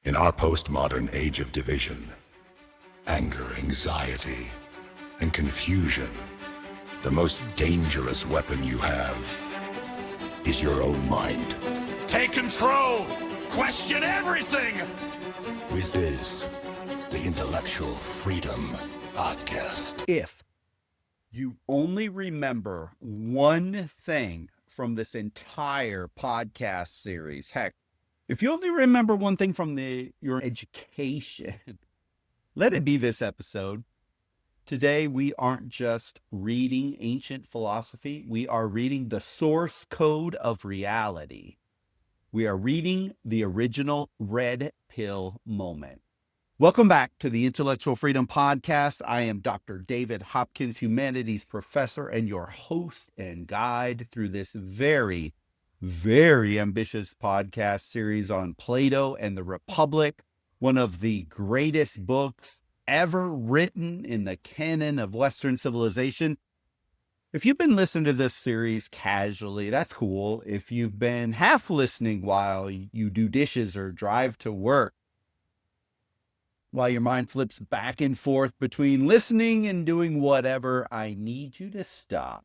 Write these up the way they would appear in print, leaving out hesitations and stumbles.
In our postmodern age of division, anger, anxiety, and confusion, the most dangerous weapon you have is your own mind. Take control! Question everything! This is the Intellectual Freedom Podcast. If you only remember one thing from this entire podcast series, heck, if you only remember one thing from your education, let it be this episode. Today, we aren't just reading ancient philosophy. We are reading the source code of reality. We are reading the original red pill moment. Welcome back to the Intellectual Freedom Podcast. I am Dr. David Hopkins, humanities professor, and your host and guide through this very, very ambitious podcast series on Plato and the Republic, one of the greatest books ever written in the canon of Western civilization. If you've been listening to this series casually, that's cool. If you've been half listening while you do dishes or drive to work, while your mind flips back and forth between listening and doing whatever, I need you to stop.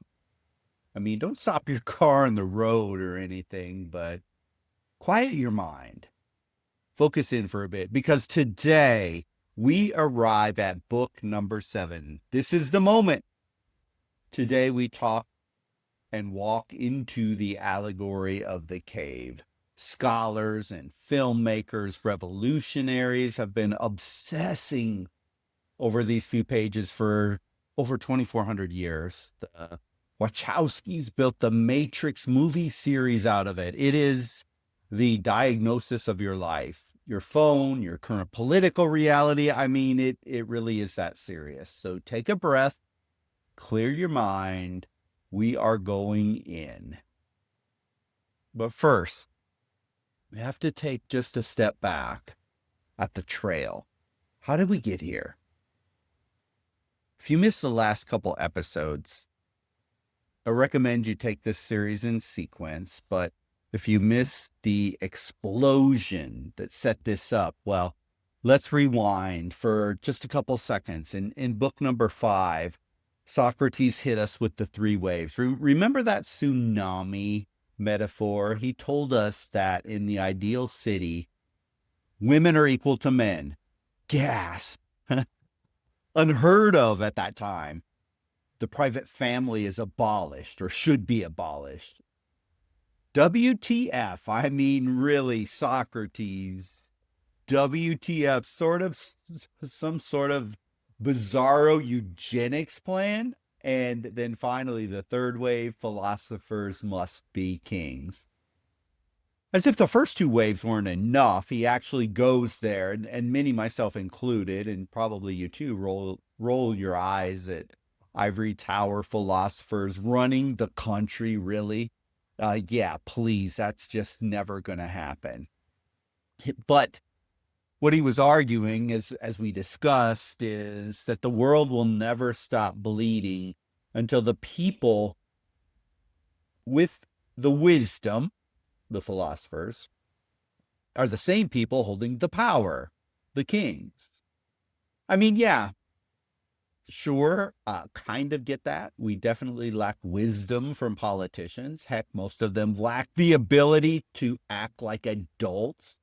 I mean, don't stop your car on the road or anything, but quiet your mind. Focus in for a bit, because today we arrive at book number 7. This is the moment. Today we talk and walk into the allegory of the cave. Scholars and filmmakers, revolutionaries have been obsessing over these few pages for over 2,400 years. The Wachowskis built the Matrix movie series out of it. It is the diagnosis of your life, your phone, your current political reality. I mean, it really is that serious. So take a breath, clear your mind. We are going in. But first, we have to take just a step back at the trail. How did we get here? If you missed the last couple episodes, I recommend you take this series in sequence, but if you missed the explosion that set this up, well, let's rewind for just a couple seconds. In book number 5, Socrates hit us with the 3 waves. Remember that tsunami metaphor? He told us that in the ideal city, women are equal to men. Gasp! Unheard of at that time. The private family is abolished, or should be abolished. WTF, I mean, really, Socrates. WTF, some sort of bizarro eugenics plan? And then finally, the 3rd wave, philosophers must be kings. As if the first 2 waves weren't enough, he actually goes there, and many, myself included, and probably you too, roll your eyes at ivory tower philosophers running the country, really? Yeah, please, that's just never going to happen. But what he was arguing, as we discussed, is that the world will never stop bleeding until the people with the wisdom, the philosophers, are the same people holding the power, the kings. I mean, yeah, sure, kind of get that. We definitely lack wisdom from politicians. Heck, most of them lack the ability to act like adults.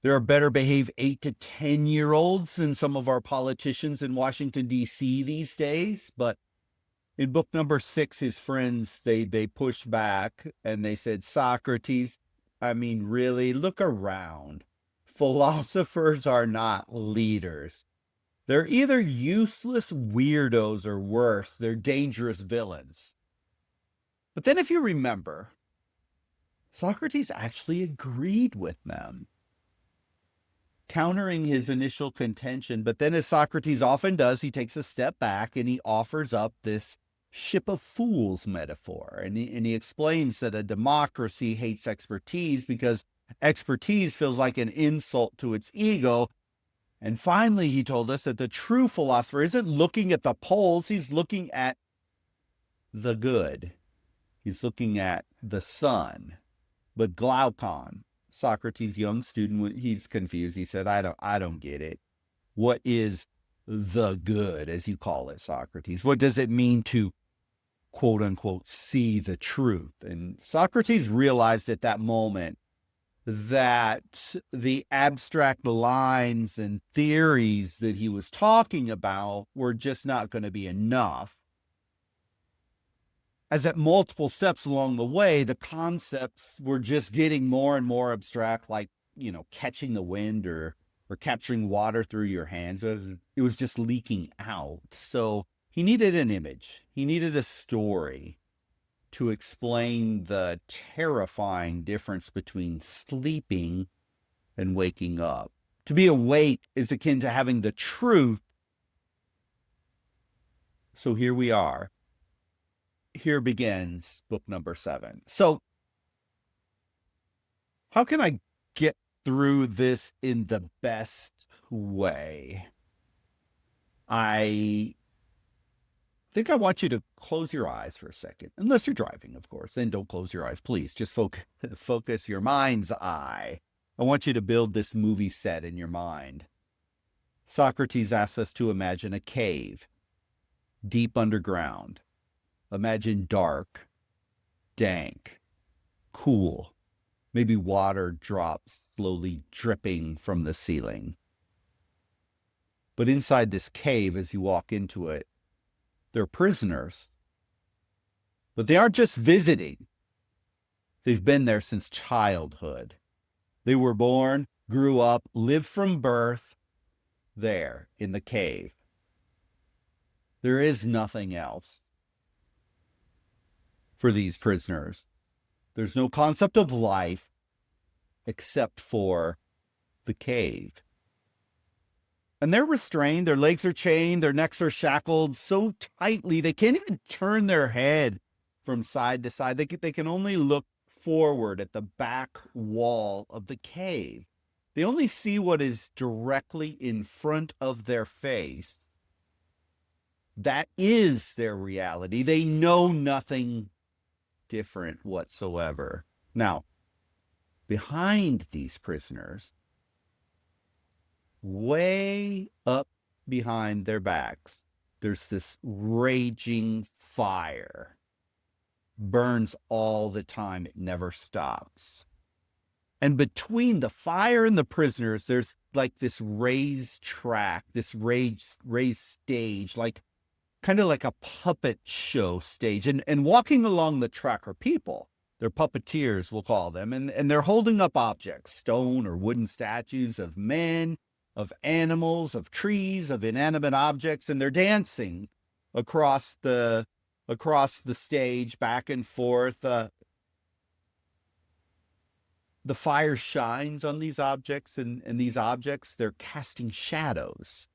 There are better behaved 8 to 10-year-olds than some of our politicians in Washington, D.C. these days. But in book number 6, his friends, they pushed back and they said, Socrates, I mean, really, look around. Philosophers are not leaders. They're either useless weirdos or worse, they're dangerous villains. But then if you remember, Socrates actually agreed with them, countering his initial contention. But then, as Socrates often does, he takes a step back and he offers up this ship of fools metaphor. And he explains that a democracy hates expertise because expertise feels like an insult to its ego. And finally, he told us that the true philosopher isn't looking at the poles, he's looking at the good. He's looking at the sun, the glaucon, Socrates, young student, he's confused. He said, I don't get it. What is the good, as you call it, Socrates? What does it mean to, quote unquote, see the truth? And Socrates realized at that moment that the abstract lines and theories that he was talking about were just not going to be enough. As at multiple steps along the way, the concepts were just getting more and more abstract, like, catching the wind or capturing water through your hands. It was just leaking out. So he needed an image. He needed a story to explain the terrifying difference between sleeping and waking up. To be awake is akin to having the truth. So here we are. Here begins book number 7. So how can I get through this in the best way? I think I want you to close your eyes for a second, unless you're driving, of course. Then don't close your eyes, please. Just focus your mind's eye. I want you to build this movie set in your mind. Socrates asks us to imagine a cave, deep underground. Imagine dark, dank, cool. Maybe water drops slowly dripping from the ceiling. But inside this cave, as you walk into it, they're prisoners. But they aren't just visiting. They've been there since childhood. They were born, grew up, lived from birth there in the cave. There is nothing else for these prisoners. There's no concept of life except for the cave. And they're restrained, their legs are chained, their necks are shackled so tightly they can't even turn their head from side to side. They can only look forward at the back wall of the cave. They only see what is directly in front of their face. That is their reality. They know nothing different whatsoever. Now, behind these prisoners, way up behind their backs, there's this raging fire. Burns all the time. It never stops. And between the fire and the prisoners, there's like this raised track, this raised stage, kind of like a puppet show stage. And walking along the track are people. They're puppeteers, we'll call them. And they're holding up objects, stone or wooden statues of men, of animals, of trees, of inanimate objects. And they're dancing across the stage, back and forth. The fire shines on these objects, and these objects, they're casting shadows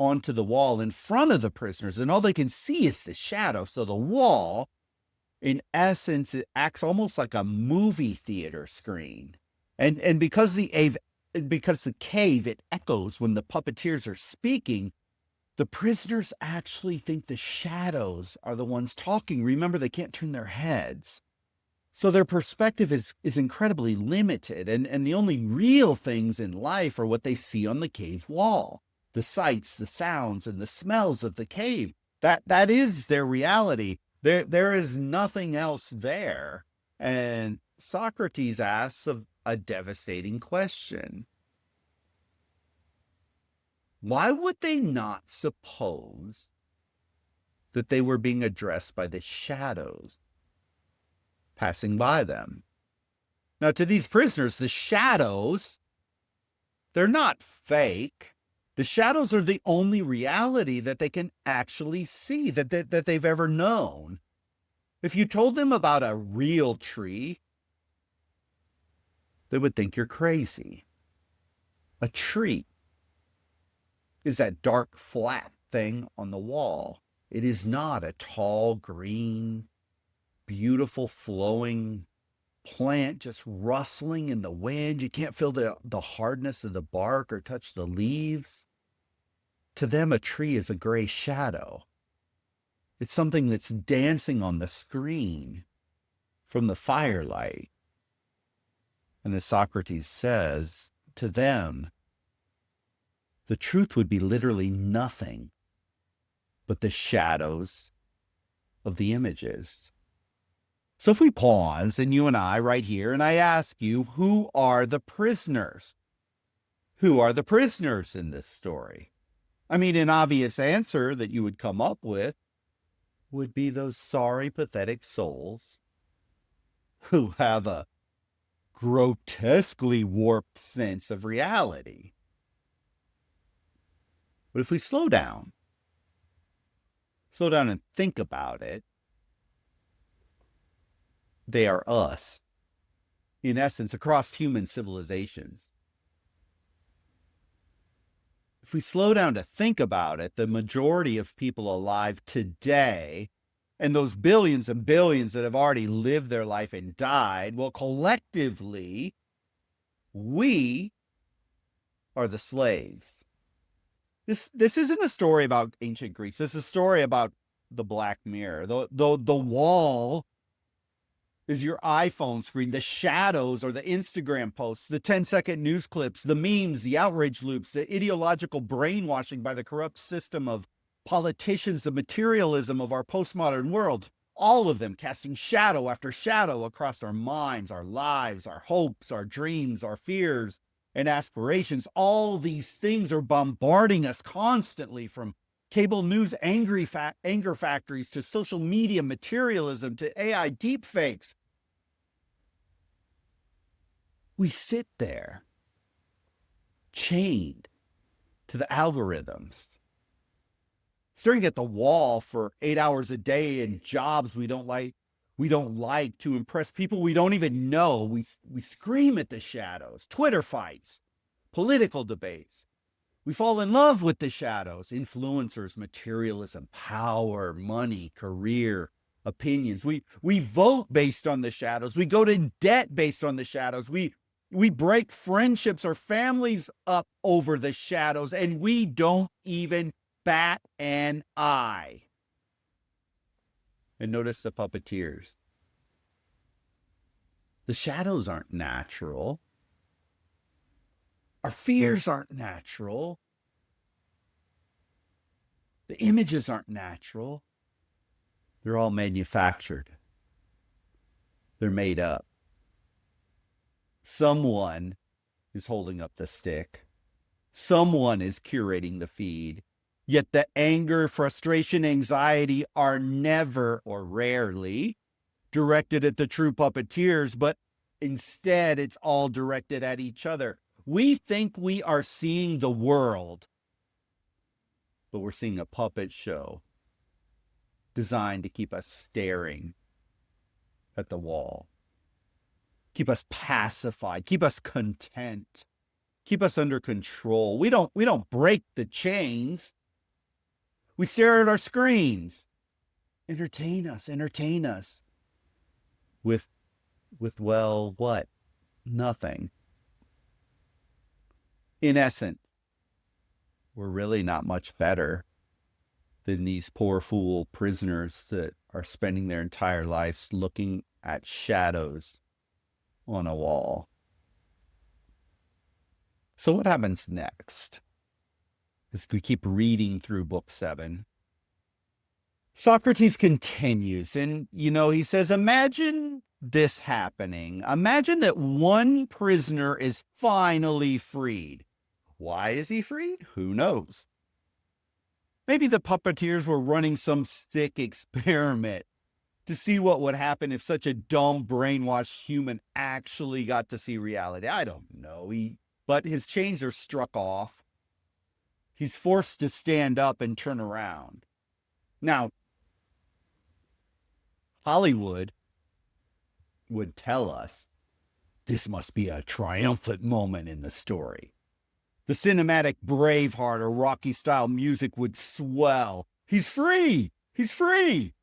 onto the wall in front of the prisoners, and all they can see is the shadow. So the wall, in essence, it acts almost like a movie theater screen. And because the cave, it echoes when the puppeteers are speaking, the prisoners actually think the shadows are the ones talking. Remember, they can't turn their heads. So their perspective is incredibly limited. And the only real things in life are what they see on the cave wall. The sights, the sounds, and the smells of the cave. That is their reality. There is nothing else there. And Socrates asks a devastating question. Why would they not suppose that they were being addressed by the shadows passing by them? Now, to these prisoners, the shadows, they're not fake. The shadows are the only reality that they can actually see, that they've ever known. If you told them about a real tree, they would think you're crazy. A tree is that dark, flat thing on the wall. It is not a tall, green, beautiful, flowing plant just rustling in the wind. You can't feel the hardness of the bark or touch the leaves. To them, a tree is a gray shadow. It's something that's dancing on the screen from the firelight. And as Socrates says, to them, the truth would be literally nothing but the shadows of the images. So if we pause, and you and I right here, and I ask you, who are the prisoners? Who are the prisoners in this story? I mean, an obvious answer that you would come up with would be those sorry, pathetic souls who have a grotesquely warped sense of reality. But if we slow down and think about it, they are us, in essence, across human civilizations. If we slow down to think about it, the majority of people alive today, and those billions and billions that have already lived their life and died, well, collectively, we are the slaves. This isn't a story about ancient Greece. This is a story about the Black Mirror. The wall is your iPhone screen. The shadows are the Instagram posts, the 10-second news clips, the memes, the outrage loops, the ideological brainwashing by the corrupt system of politicians, the materialism of our postmodern world. All of them casting shadow after shadow across our minds, our lives, our hopes, our dreams, our fears, and aspirations. All these things are bombarding us constantly, from cable news anger factories to social media materialism to AI deepfakes. We sit there chained to the algorithms, staring at the wall for 8 hours a day in jobs we don't like to impress people we don't even know. We scream at the shadows, Twitter fights, political debates. We fall in love with the shadows, influencers, materialism, power, money, career, opinions. We vote based on the shadows. We go to debt based on the shadows. We break friendships or families up over the shadows, and we don't even bat an eye. And notice the puppeteers. The shadows aren't natural. Our fears aren't natural. The images aren't natural. They're all manufactured. They're made up. Someone is holding up the stick. Someone is curating the feed. Yet the anger, frustration, anxiety are never or rarely directed at the true puppeteers, but instead it's all directed at each other. We think we are seeing the world, but we're seeing a puppet show designed to keep us staring at the wall, keep us pacified, keep us content, keep us under control. We don't break the chains. We stare at our screens. Entertain us with well, what? Nothing. In essence, we're really not much better than these poor fool prisoners that are spending their entire lives looking at shadows on a wall. So what happens next? As we keep reading through book 7, Socrates continues, and he says, imagine this happening. Imagine that one prisoner is finally freed. Why is he freed? Who knows? Maybe the puppeteers were running some sick experiment to see what would happen if such a dumb, brainwashed human actually got to see reality. I don't know. But his chains are struck off. He's forced to stand up and turn around. Now, Hollywood would tell us this must be a triumphant moment in the story. The cinematic Braveheart or Rocky style music would swell. He's free! He's free!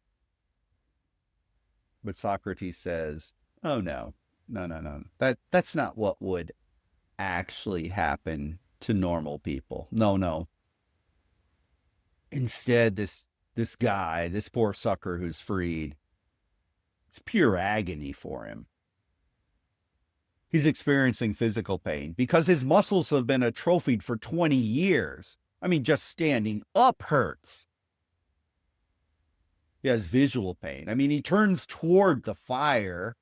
But Socrates says, oh no. That's not what would actually happen to normal people. No. Instead, this guy, this poor sucker who's freed, it's pure agony for him. He's experiencing physical pain because his muscles have been atrophied for 20 years. I mean, just standing up hurts. He has visual pain. I mean, he turns toward the fire.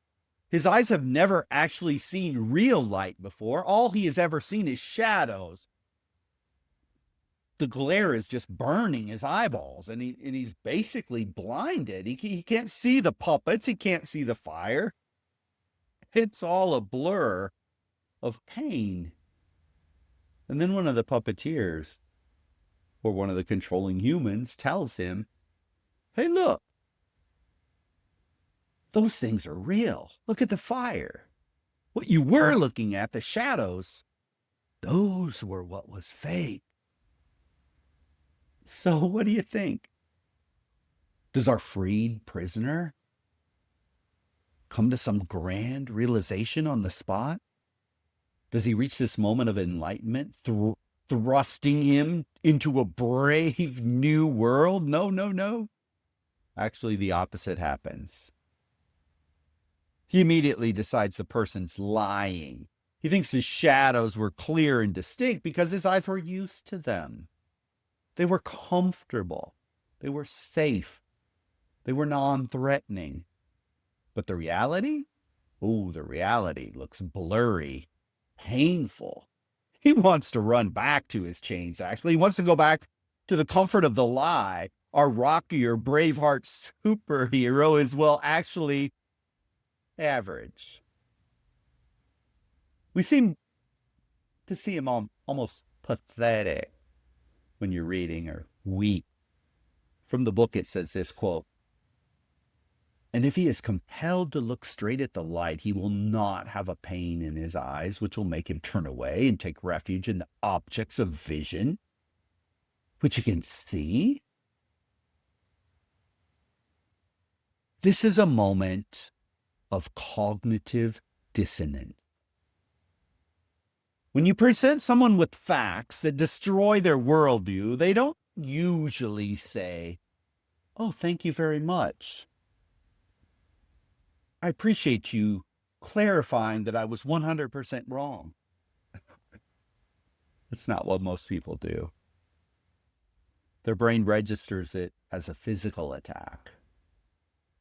His eyes have never actually seen real light before. All he has ever seen is shadows. The glare is just burning his eyeballs, and he's basically blinded. He can't see the puppets. He can't see the fire. It's all a blur of pain. And then one of the puppeteers, or one of the controlling humans, tells him, hey, look, those things are real. Look at the fire. What you were looking at, the shadows, those were what was fake. So what do you think? Does our freed prisoner come to some grand realization on the spot? Does he reach this moment of enlightenment, thrusting him into a brave new world? No. Actually, the opposite happens. He immediately decides the person's lying. He thinks his shadows were clear and distinct because his eyes were used to them. They were comfortable. They were safe. They were non-threatening. But the reality? Oh, the reality looks blurry, painful. He wants to run back to his chains, actually. He wants to go back to the comfort of the lie. Our rockier Braveheart superhero is, well, actually average. We seem to see him almost pathetic when you're reading, or weak. From the book, it says this, quote, and if he is compelled to look straight at the light, he will not have a pain in his eyes, which will make him turn away and take refuge in the objects of vision, which he can see. This is a moment of cognitive dissonance. When you present someone with facts that destroy their worldview, they don't usually say, oh, thank you very much. I appreciate you clarifying that I was 100% wrong. That's not what most people do. Their brain registers it as a physical attack.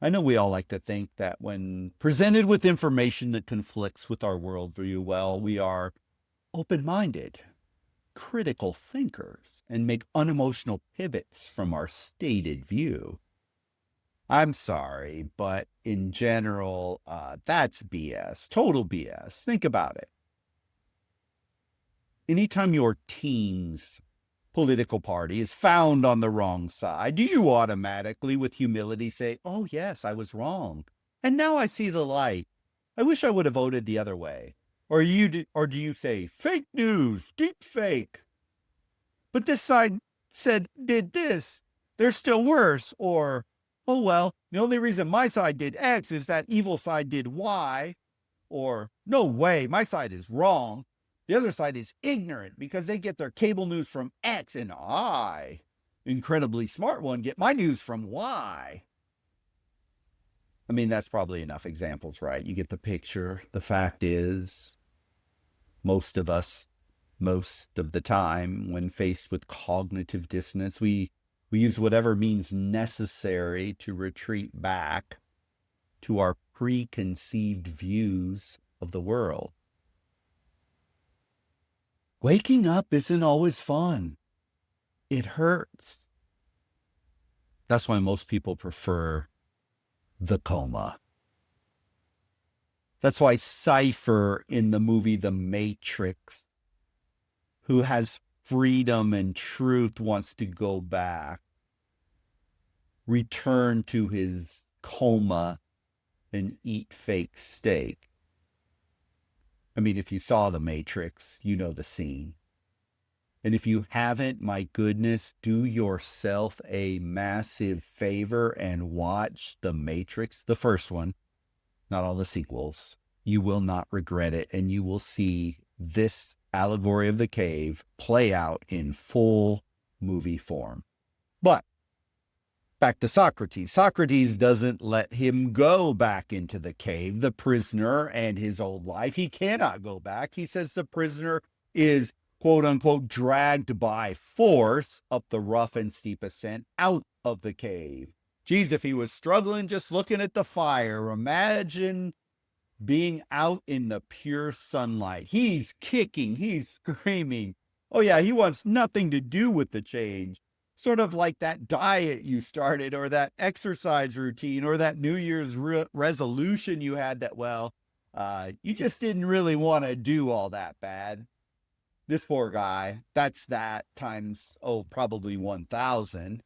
I know we all like to think that when presented with information that conflicts with our worldview, well, we are open-minded, critical thinkers, and make unemotional pivots from our stated view. I'm sorry, but in general, that's BS, total BS. Think about it. Anytime your team's political party is found on the wrong side, do you automatically, with humility, say, oh, yes, I was wrong, and now I see the light. I wish I would have voted the other way. Or do you say, fake news, deep fake? But this side did this. They're still worse. Or, oh, well, the only reason my side did X is that evil side did Y. Or, no way, my side is wrong. The other side is ignorant because they get their cable news from X, and I, incredibly smart one, get my news from Y. I mean, that's probably enough examples, right? You get the picture. The fact is, most of us, most of the time, when faced with cognitive dissonance, we use whatever means necessary to retreat back to our preconceived views of the world. Waking up isn't always fun. It hurts. That's why most people prefer the coma. That's why Cypher in the movie The Matrix, who has freedom and truth, wants to go back, return to his coma, and eat fake steak. I mean, if you saw The Matrix, you know the scene. And if you haven't, my goodness, do yourself a massive favor and watch The Matrix, the first one, not all the sequels. You will not regret it, and you will see this allegory of the cave play out in full movie form. But back to Socrates. Socrates doesn't let him go back into the cave, the prisoner and his old life. He cannot go back. He says the prisoner is, quote unquote, dragged by force up the rough and steep ascent out of the cave. Geez, if he was struggling just looking at the fire, imagine being out in the pure sunlight. He's kicking, he's screaming. Oh yeah, he wants nothing to do with the change. Sort of like that diet you started, or that exercise routine, or that New Year's resolution you had that, you just didn't really want to do all that bad. This poor guy, that's that times, probably 1,000.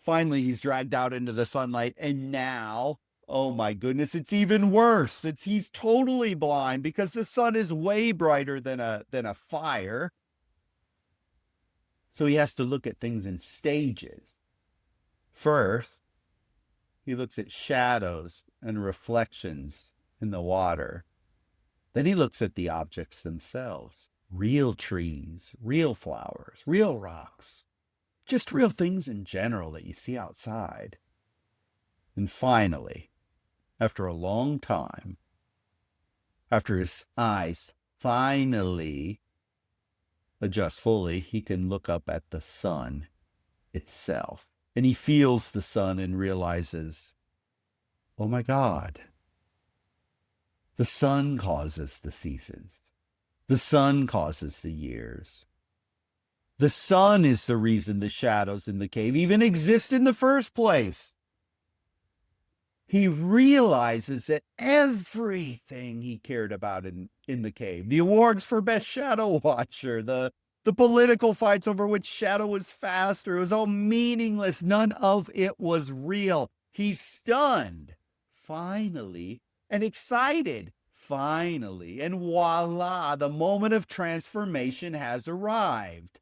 Finally, he's dragged out into the sunlight, and now, oh my goodness, it's even worse. He's totally blind because the sun is way brighter than a fire. So he has to look at things in stages. First, he looks at shadows and reflections in the water. Then he looks at the objects themselves. Real trees, real flowers, real rocks. Just real things in general that you see outside. And finally, after a long time, after his eyes finally adjust fully, he can look up at the sun itself. And he feels the sun and realizes, oh my God, the sun causes the seasons. The sun causes the years. The sun is the reason the shadows in the cave even exist in the first place. He realizes that everything he cared about in the cave, the awards for best shadow watcher, the political fights over which shadow was faster, it was all meaningless. None of it was real. He's stunned, finally, and excited, finally, and voila, the moment of transformation has arrived.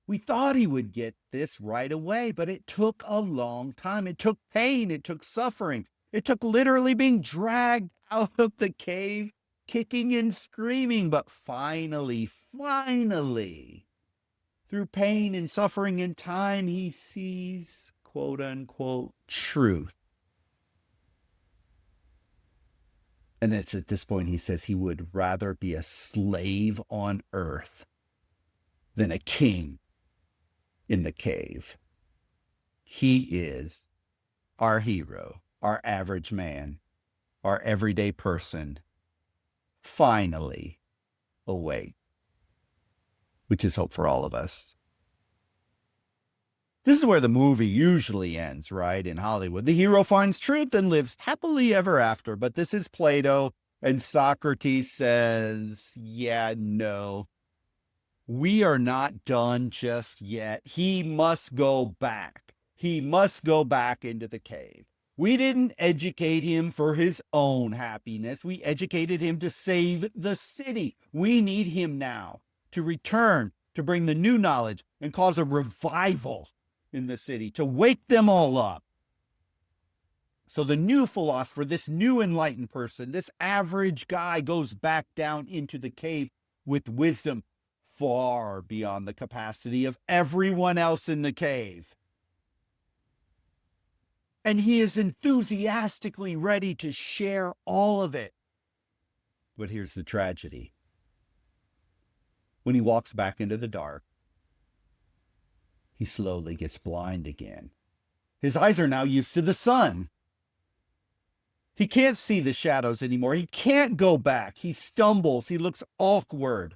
We thought he would get this right away, but it took a long time. It took pain. It took suffering. It took literally being dragged out of the cave, kicking and screaming. But finally, through pain and suffering and time, he sees, quote unquote, truth. And it's at this point he says he would rather be a slave on earth than a king in the cave. He is our hero, our average man, our everyday person, finally awake, which is hope for all of us. This is where the movie usually ends, right? In Hollywood, the hero finds truth and lives happily ever after. But this is Plato, and Socrates says, yeah, no. We are not done just yet. He must go back. He must go back into the cave. We didn't educate him for his own happiness. We educated him to save the city. We need him now to return, to bring the new knowledge and cause a revival in the city, to wake them all up. So the new philosopher, this new enlightened person, this average guy goes back down into the cave with wisdom far beyond the capacity of everyone else in the cave. And he is enthusiastically ready to share all of it. But here's the tragedy. When he walks back into the dark, he slowly gets blind again. His eyes are now used to the sun. He can't see the shadows anymore. He can't go back. He stumbles. He looks awkward.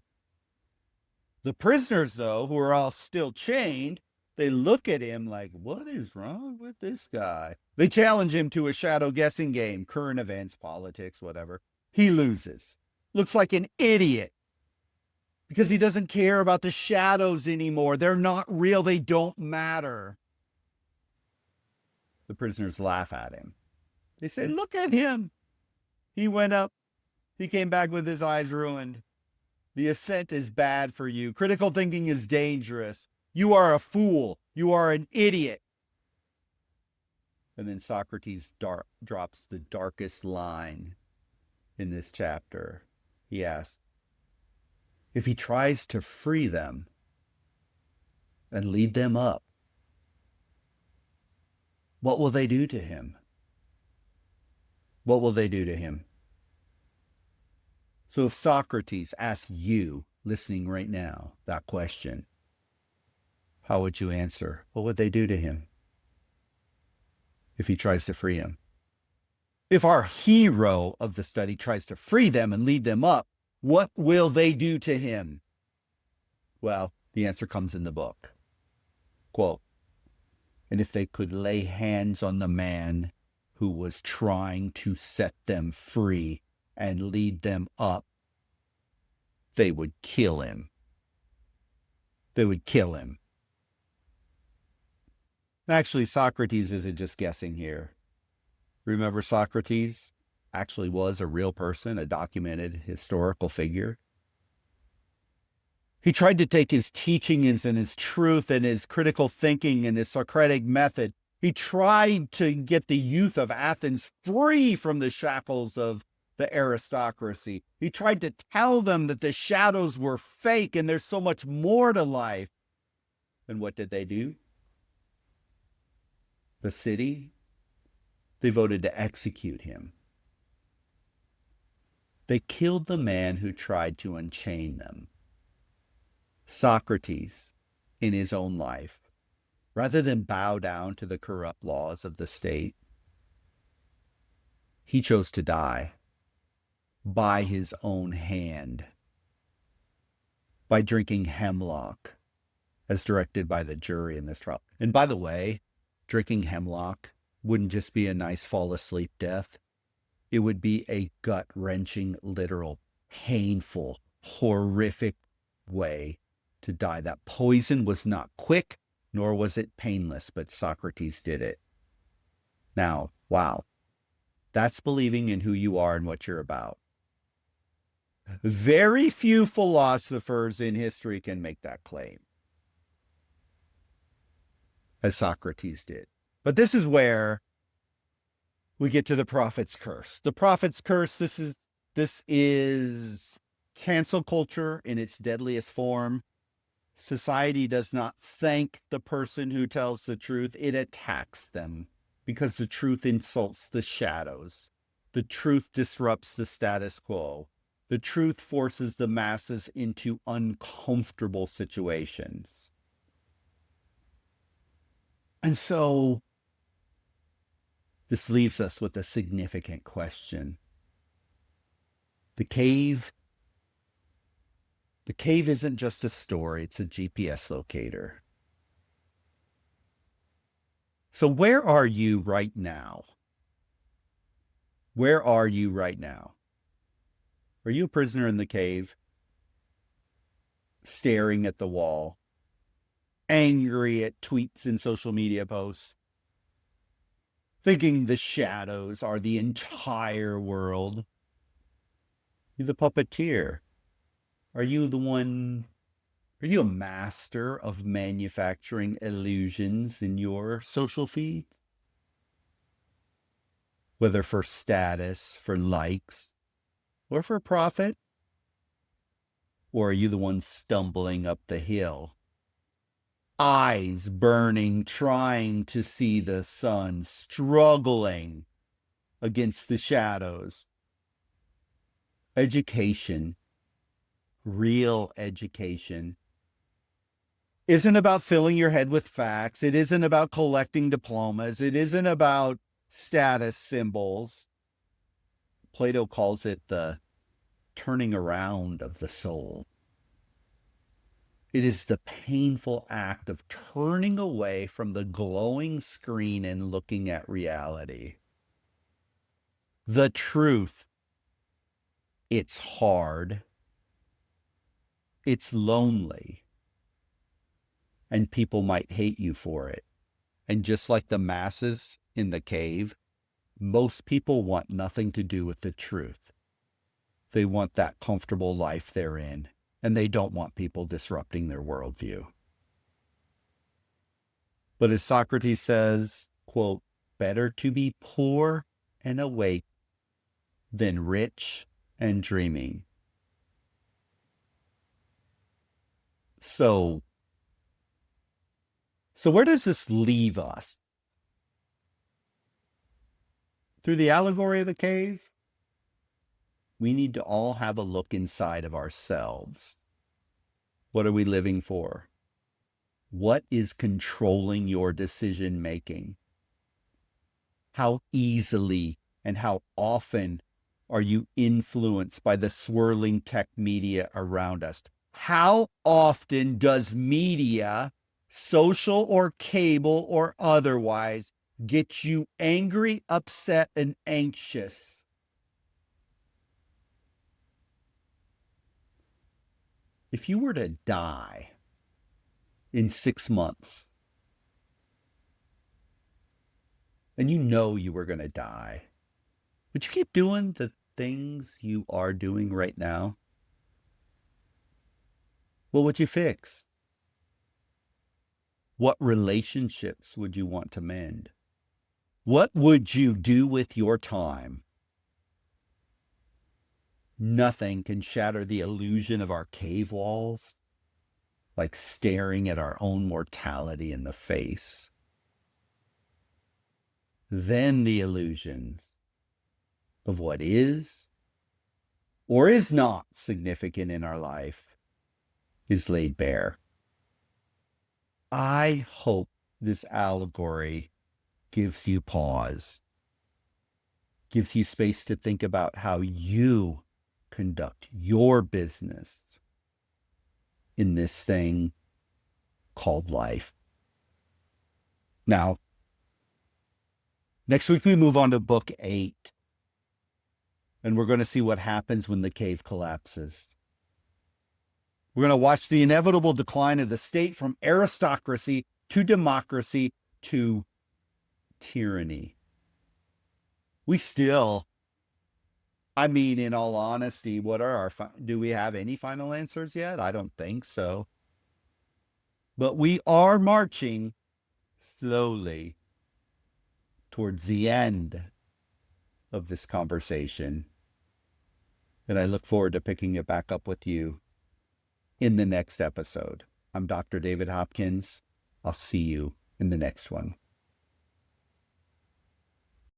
The prisoners, though, who are all still chained, they look at him like, what is wrong with this guy? They challenge him to a shadow guessing game, current events, politics, whatever. He loses. Looks like an idiot because he doesn't care about the shadows anymore. They're not real. They don't matter. The prisoners laugh at him. They say, look at him. He went up. He came back with his eyes ruined. The ascent is bad for you. Critical thinking is dangerous. You are a fool. You are an idiot. And then Socrates drops the darkest line in this chapter. He asks, if he tries to free them and lead them up, What will they do to him? What will they do to him? So if Socrates asked you, listening right now, that question, how would you answer? What would they do to him if he tries to free him? If our hero of the study tries to free them and lead them up, what will they do to him? Well, the answer comes in the book. Quote, and if they could lay hands on the man who was trying to set them free and lead them up, they would kill him. They would kill him. Actually, Socrates isn't just guessing here. Remember, Socrates actually was a real person, a documented historical figure. He tried to take his teachings and his truth and his critical thinking and his Socratic method. He tried to get the youth of Athens free from the shackles of the aristocracy. He tried to tell them that the shadows were fake and there's so much more to life. And what did they do? The city, they voted to execute him. They killed the man who tried to unchain them. Socrates, in his own life, rather than bow down to the corrupt laws of the state, he chose to die by his own hand, by drinking hemlock, as directed by the jury in this trial. And by the way, drinking hemlock wouldn't just be a nice fall asleep death. It would be a gut-wrenching, literal, painful, horrific way to die. That poison was not quick, nor was it painless, but Socrates did it. Now, wow, that's believing in who you are and what you're about. Very few philosophers in history can make that claim, as Socrates did. But this is where we get to the prophet's curse. The prophet's curse, this is cancel culture in its deadliest form. Society does not thank the person who tells the truth. It attacks them because the truth insults the shadows. The truth disrupts the status quo. The truth forces the masses into uncomfortable situations. And so this leaves us with a significant question. The cave isn't just a story, it's a GPS locator. So where are you right now? Where are you right now? Are you a prisoner in the cave, staring at the wall, angry at tweets and social media posts, thinking the shadows are the entire world? You're the puppeteer. Are you a master of manufacturing illusions in your social feed? Whether for status, for likes, or for profit? Or are you the one stumbling up the hill, eyes burning, trying to see the sun, struggling against the shadows? Education, real education, isn't about filling your head with facts. It isn't about collecting diplomas. It isn't about status symbols. Plato calls it the turning around of the soul. It is the painful act of turning away from the glowing screen and looking at reality. The truth. It's hard. It's lonely. And people might hate you for it. And just like the masses in the cave, most people want nothing to do with the truth. They want that comfortable life they're in, and they don't want people disrupting their worldview. But as Socrates says, quote, better to be poor and awake than rich and dreaming. So where does this leave us? through the allegory of the cave, we need to all have a look inside of ourselves. What are we living for? What is controlling your decision making? How easily and how often are you influenced by the swirling tech media around us? How often does media, social or cable or otherwise, get you angry, upset, and anxious? If you were to die in 6 months, and you know you were going to die, would you keep doing the things you are doing right now? What would you fix? What relationships would you want to mend? What would you do with your time? Nothing can shatter the illusion of our cave walls like staring at our own mortality in the face. Then the illusions of what is or is not significant in our life is laid bare. I hope this allegory gives you pause, gives you space to think about how you conduct your business in this thing called life. Now, next week we move on to book 8, and we're going to see what happens when the cave collapses. We're going to watch the inevitable decline of the state from aristocracy to democracy to tyranny. We still, in all honesty, what are do we have any final answers yet? I don't think so. But we are marching slowly towards the end of this conversation. And I look forward to picking it back up with you in the next episode. I'm Dr. David Hopkins. I'll see you in the next one.